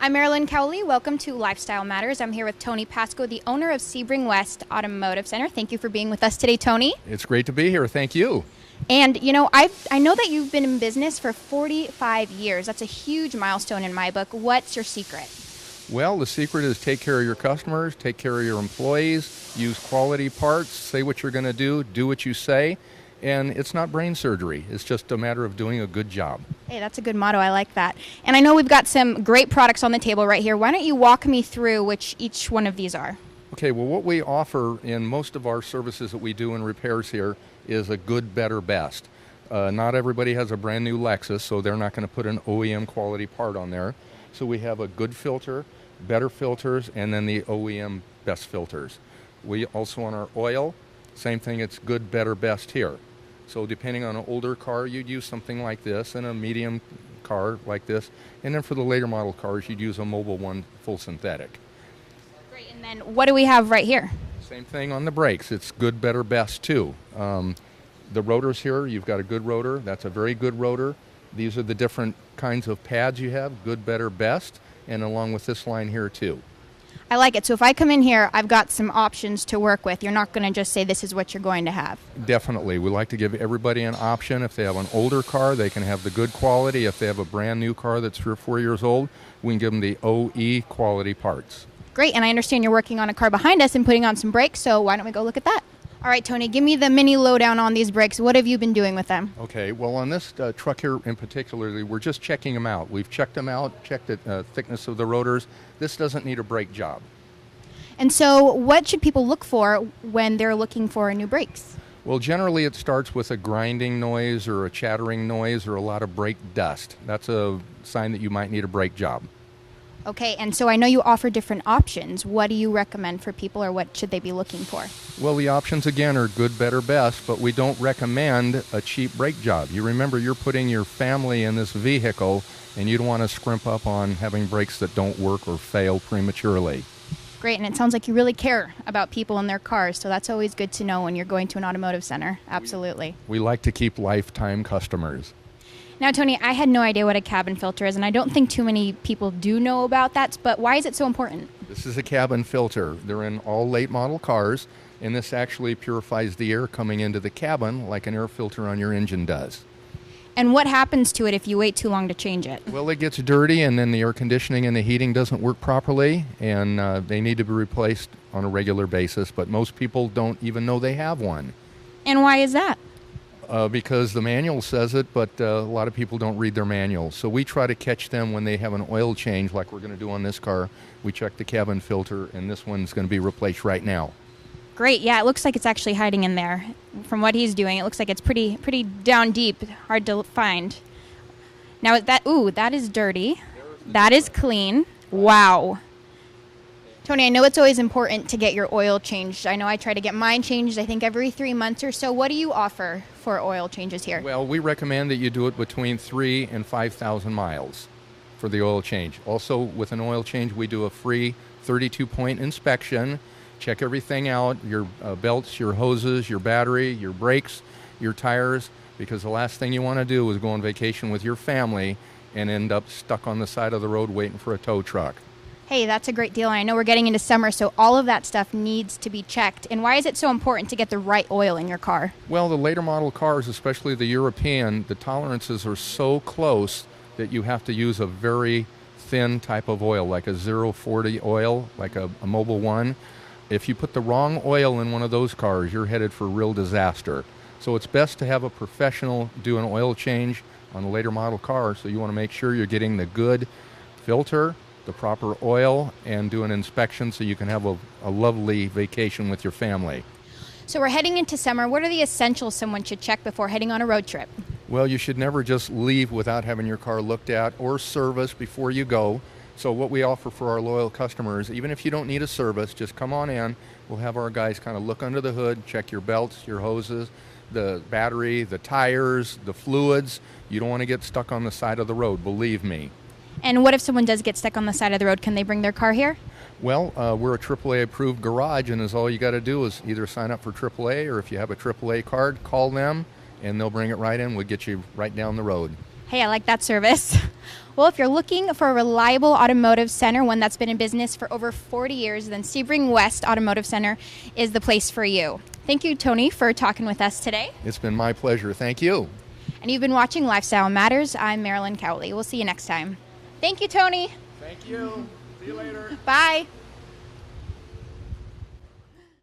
I'm Marilyn Cowley. Welcome to Lifestyle Matters. I'm here with Tony Pasco, the owner of Sebring West Automotive Center. Thank you for being with us today, Tony. It's great to be here. Thank you. And, you know, I know that you've been in business for 45 years. That's a huge milestone in my book. What's your secret? Well, the secret is take care of your customers, take care of your employees, use quality parts, say what you're going to do what you say, and it's not brain surgery. It's just a matter of doing a good job. Hey, that's a good motto. I like that. And I know we've got some great products on the table right here. Why don't you walk me through which each one of these are? Okay, well, what we offer in most of our services that we do in repairs here is a good, better, best. Not everybody has a brand new Lexus, so they're not going to put an OEM quality part on there. So we have a good filter, better filters, and then the OEM best filters. We also, on our oil, same thing, it's good, better, best here. So depending on an older car, you'd use something like this, and a medium car like this. And then for the later model cars, you'd use a Mobil 1 full synthetic. Great. And then what do we have right here? Same thing on the brakes. It's good, better, best too. The rotors here, you've got a good rotor. That's a very good rotor. These are the different kinds of pads you have, good, better, best, and along with this line here too. I like it. So if I come in here, I've got some options to work with. You're not going to just say this is what you're going to have. Definitely. We like to give everybody an option. If they have an older car, they can have the good quality. If they have a brand new car that's 3 or 4 years old, we can give them the OE quality parts. Great. And I understand you're working on a car behind us and putting on some brakes, so why don't we go look at that? All right, Tony, give me the mini lowdown on these brakes. What have you been doing with them? Okay, well, on this truck here in particular, we're just checking them out. We've checked them out, checked the thickness of the rotors. This doesn't need a brake job. And so what should people look for when they're looking for new brakes? Well, generally it starts with a grinding noise or a chattering noise or a lot of brake dust. That's a sign that you might need a brake job. Okay, and so I know you offer different options. What do you recommend for people, or what should they be looking for? Well, the options, again, are good, better, best, but we don't recommend a cheap brake job. You remember, you're putting your family in this vehicle, and you don't want to scrimp up on having brakes that don't work or fail prematurely. Great, and it sounds like you really care about people in their cars, so that's always good to know when you're going to an automotive center. Absolutely. We like to keep lifetime customers. Now, Tony, I had no idea what a cabin filter is, and I don't think too many people do know about that, but why is it so important? This is a cabin filter. They're in all late model cars, and this actually purifies the air coming into the cabin like an air filter on your engine does. And what happens to it if you wait too long to change it? Well, it gets dirty, and then the air conditioning and the heating doesn't work properly, and they need to be replaced on a regular basis, but most people don't even know they have one. And why is that? Because the manual says it, but a lot of people don't read their manual. So we try to catch them when they have an oil change, like we're going to do on this car. We check the cabin filter, and this one's going to be replaced right now. Great. Yeah, it looks like it's actually hiding in there. From what he's doing, it looks like it's pretty down deep, hard to find. Now, that is dirty. That is clean. Wow. Tony, I know it's always important to get your oil changed. I know I try to get mine changed, I think, every 3 months or so. What do you offer for oil changes here? Well, we recommend that you do it between 3,000 and 5,000 miles for the oil change. Also, with an oil change, we do a free 32-point inspection. Check everything out, your belts, your hoses, your battery, your brakes, your tires, because the last thing you want to do is go on vacation with your family and end up stuck on the side of the road waiting for a tow truck. Hey, that's a great deal. I know we're getting into summer, so all of that stuff needs to be checked. And why is it so important to get the right oil in your car? Well, the later model cars, especially the European, the tolerances are so close that you have to use a very thin type of oil, like a 040 oil, like a Mobil 1. If you put the wrong oil in one of those cars, you're headed for real disaster. So it's best to have a professional do an oil change on the later model car, so you want to make sure you're getting the good filter, the proper oil, and do an inspection so you can have a lovely vacation with your family. So we're heading into summer. What are the essentials someone should check before heading on a road trip? Well, you should never just leave without having your car looked at or serviced before you go. So what we offer for our loyal customers, even if you don't need a service, just come on in. We'll have our guys kind of look under the hood, check your belts, your hoses, the battery, the tires, the fluids. You don't want to get stuck on the side of the road, believe me. And what if someone does get stuck on the side of the road? Can they bring their car here? Well, we're a AAA approved garage, and all you got to do is either sign up for AAA, or if you have a AAA card, call them, and they'll bring it right in. We'll get you right down the road. Hey, I like that service. Well, Well, if you're looking for a reliable automotive center, one that's been in business for over 40 years, then Sebring West Automotive Center is the place for you. Thank you, Tony, for talking with us today. It's been my pleasure. Thank you. And you've been watching Lifestyle Matters. I'm Marilyn Cowley. We'll see you next time. Thank you, Tony. Thank you. See you later. Bye.